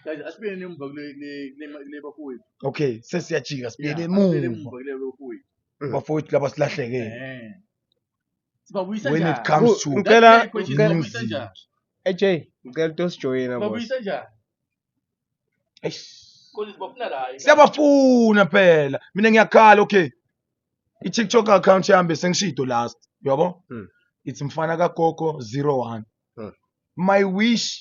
Guys, asibuyele emva kule bafowethu. Okay, sesiyajika sibuyele Asibuyele emuva. emva kule bafowethu. Bafowethu laba silahlekile. Sibabuyisa When it njani? comes to Ngicela Sibabuyisa njani? AJ, ngicela usijoyina boss. Sibabuyisa njani? eish Kodwa sibafuna la. siyabafuna phela mina ngiyakhala okay i-TikTok account yami sengishido last yabo it's mfana kagogo 01 my wish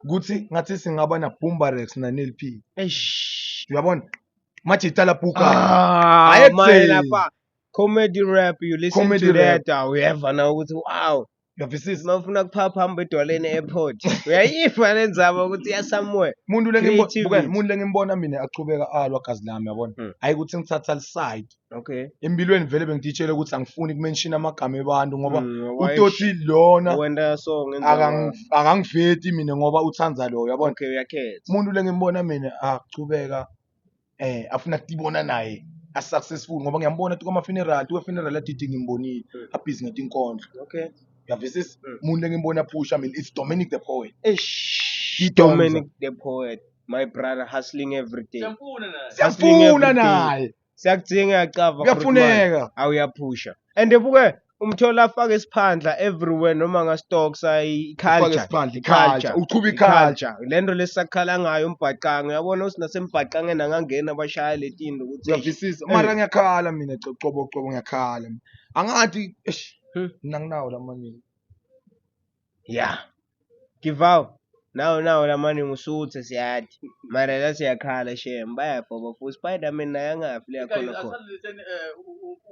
ukuthi ngathi singaba na Boombarex na NLP Eish. uyabona mathi itala buka Man lapha comedy rap you listen Comedy to rap. that uyeva na ukuthi wow uyavisisa mawufuna kuphapha edwaleni airport uyayifa lenzaba ukuthi ya somewhere umuntu Creativity. umuntu lengimbona mina achubeka alwa gazi lami yabona hayi ukuthi ngithatha side okay empilweni vele bengitshela ukuthi angifuni ukumention amagama ebantu ngoba why uToti lona wenda so ngenza akangiveti mina ngoba uthanza lo yabona okay uyakhetha umuntu lengimbona mina achubeka afuna ukubona naye successful ngoba ngiyambona tu kuma funeral adidi ngimbonile abhizi ngetinkondlo okay uyavisisa umuntu lengimbona pusha mina it's Dominic the Poet Dominic the Poet my brother hustling every day Siyamfuna naye. siyafuna naye siyakudinga yacava kuyafuneka awuyaphusha and buke umthola afake isiphandla everywhere noma nga-stocks culture uchuba iculture lento lesakhala ngayo umbhaqanga uyabona usinasemibhaqangeni angangena abashaya letinto ukuthi uyavisisa mara ngiyakhala mina cobo ngiyakhala angathi mina nginawo lamani yeah give out now lamani ngusuthe siyathi mara la siyakhala shem bayafa bafu Spider-Man naye angafi leya khona khona Asalitheni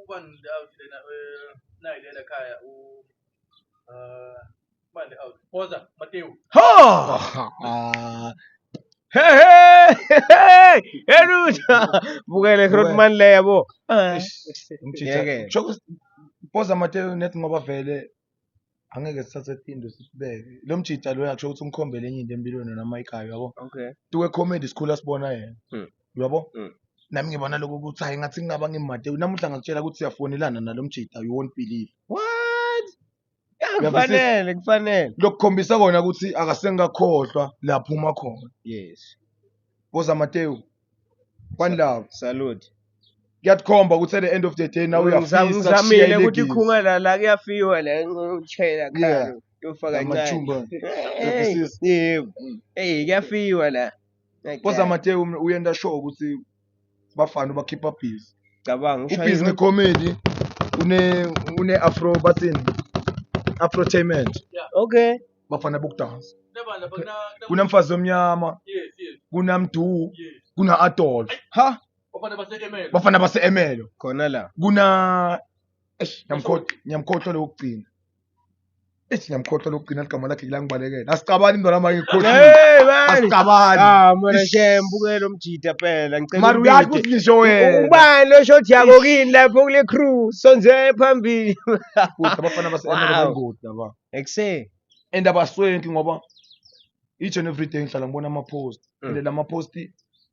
ubani out lena nayi lena ekhaya manje out. Poza Mateo. Hey eruta bukele Rodman le yabo Poza Mateo net ngoba vele angeke sithathe into sibeke lo mjita lo yakusho ukuthi ungikhombele enye into empilweni noma ekhaya yabo okay tuwe comedy school asibona yena uyabo nami ngibona lokho ukuthi hayi ngathi ngingaba ngimateo namuhla ngakutshela ukuthi siyafonelana nalo mjita you won't believe what Uyavisisa? kufanele lokukhombisa kona ukuthi akasengakhohlwa lapho uma khona yes Poza Mateo one love salute kuyathomba ukuthi at the end of the day now uyafisa ngizamile ukuthi ikhunga la kuyafiwa la ngitshela Yeah. khaya yofaka amachumba incane hey kuyafiwa la Poza Mateo uyenda show ukuthi bafana bakhipha busy cabanga ubhizi ngecomedy une afro bathini afrotainment okay bafana bokudansa Nebala kunemfazi omnyama yes. kunamdu Yes. kuna Adolf Bafana basekemela. bafana base-Emelo khona la kuna nyamkhohlwa lokugcina nyamkhohlwa lokugcina ligama lakhe la ngibalekela asicabani intwana manje ngikhohlwa hey man asicabani mara shembukela umjita phela ngicela mara uyazi ukuthi ngisho wena ubani lo shot yako kini lapho kule crew sonze phambili ukuthi abafana base-Emelo Wow. bangoti laba ekuse and abaswenti ngoba each and every day ngihlala ngibona ama-post and lama-post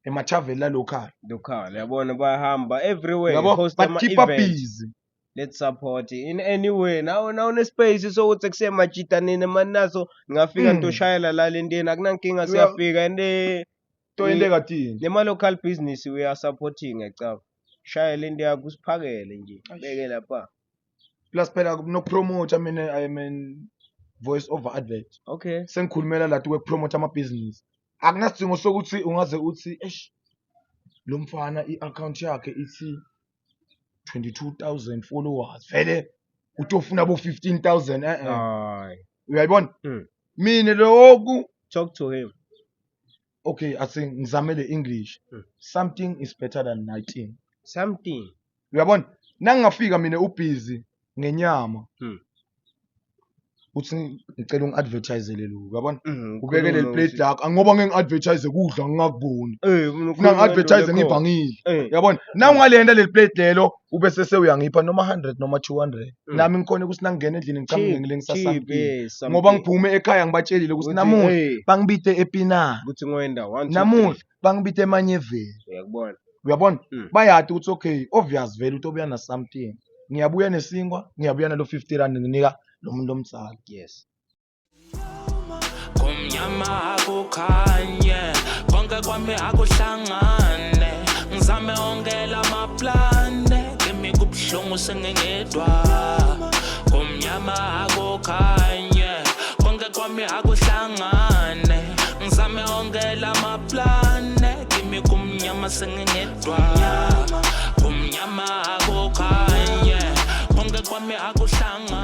ema-travel local lokhala yabona bayahamba everywhere yabo host but ama keep up events busy let's support in any way now une space sokuthi kusemajita nini manaso ngafika ntoshayela la lendeni akunankinga siyafika and to into ekadini nema local business we are supporting ecaba shaya lento yakho usiphakele nje beke lapha plus phela nokupromote I mean voice over advert okay sengikhulumela la ukupromote ama-business akunasidingo sokuthi ungaze uthi lo mfana i-account yakhe ithi 22,000 followers vele utofuna abo-15,000 hayi uyayibona mina lokhu talk to him okay athi ngizamele English something is better than 19 something uyabona nangingafika mina ubusy ngenyama uthi ngicela ungi-advertisele lo uyabona ubekele le plate lakho ngoba ngeke ngi-advertise kudla ngingakuboni funa ngi-advertise ngivangile uyabona nawungalenda leli plate lelo ube sese uyangipha noma 100 noma 200 nami ngikhona ukuthi nangingena endlini ngicabangele ngisasamile ngoba ngiphume ekhaya ngibatshelile ukuthi namuhla bangibite epinari ukuthi ngoyenda 1 namuhla bangibite emanyeveni uyakubona uyabona bayati ukuthi okay obvious vele ukuthi obuya na something ngiyabuya nesingwa ngiyabuya nalo 50 rand nginika lo muntu omtsala yes kumnyama akukhanye konke kwami akuhlangane ngizame ongela amaplane kimi kubuhlungu sengingedwa kumnyama akukhanye konke kwami akuhlangane ngizame ongela amaplane kimi kumnyama sengingedwa kumnyama akukhanye konke kwami akuhlangane